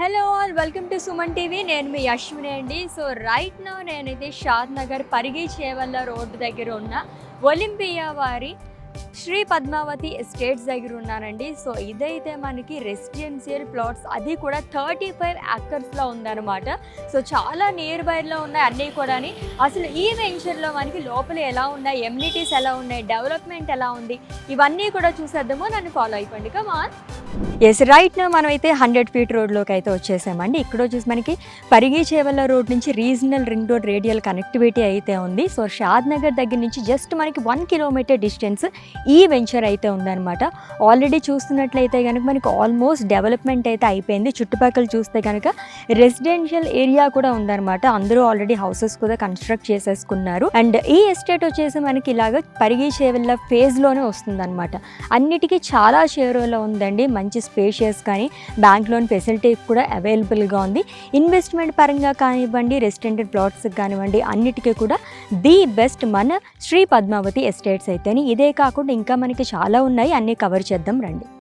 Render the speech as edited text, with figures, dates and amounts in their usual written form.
Hello all, welcome to Suman TV. నేను మీ అశ్విని అండి. So right now నేనైతే షాద్ నగర్ పరిగి చేవల్ల రోడ్డు దగ్గర ఉన్న ఒలింపియా వారి శ్రీ పద్మావతి ఎస్టేట్స్ దగ్గర ఉన్నానండి. సో ఇదైతే మనకి రెసిడెన్షియల్ ప్లాట్స్, అది కూడా 35 acresలో ఉందన్నమాట. సో చాలా నియర్ బైలో ఉన్నాయి అన్నీ కూడా. అసలు ఈ వెంచర్లో మనకి లోపల ఎలా ఉన్నాయి, ఎమ్యూనిటీస్ ఎలా ఉన్నాయి, డెవలప్మెంట్ ఎలా ఉంది, ఇవన్నీ కూడా చూసేద్దాము. నన్ను ఫాలో అయిపోండి. కమాన్. ఎస్, రైట్ నా మనమైతే 100 feet రోడ్లోకి అయితే వచ్చేసామండి. ఇక్కడ వచ్చేసి మనకి పరిగి చేవల్ల రోడ్ నుంచి regional ring road radial connectivity అయితే ఉంది. సో షాద్ నగర్ దగ్గర నుంచి జస్ట్ మనకి 1 kilometer డిస్టెన్స్ ఈ వెంచర్ అయితే ఉందన్నమాట. ఆల్రెడీ చూస్తున్నట్లయితే కనుక మనకి ఆల్మోస్ట్ డెవలప్మెంట్ అయితే అయిపోయింది. చుట్టుపక్కల చూస్తే కనుక రెసిడెన్షియల్ ఏరియా కూడా ఉందన్నమాట. అందరూ ఆల్రెడీ హౌసెస్ కూడా కన్స్ట్రక్ట్ చేసేసుకున్నారు. అండ్ ఈ ఎస్టేట్ వచ్చేసి మనకి ఇలాగ పరిగి చేవల్ల ఫేజ్లోనే వస్తుందన్నమాట. అన్నిటికీ చాలా షేర్లో ఉందండి. మంచి స్పేషియస్ కానీ బ్యాంక్ లోన్ ఫెసిలిటీ కూడా అవైలబుల్గా ఉంది. ఇన్వెస్ట్మెంట్ పరంగా కానివ్వండి, రెసిడెంటల్ ప్లాట్స్ కానివ్వండి, అన్నిటికీ కూడా ది బెస్ట్ మన శ్రీ పద్మావతి ఎస్టేట్స్ అయితేనే. ఇదే కాకుండా ఇంకా మనకి చాలా ఉన్నాయి, అన్నీ కవర్ చేద్దాం రండి.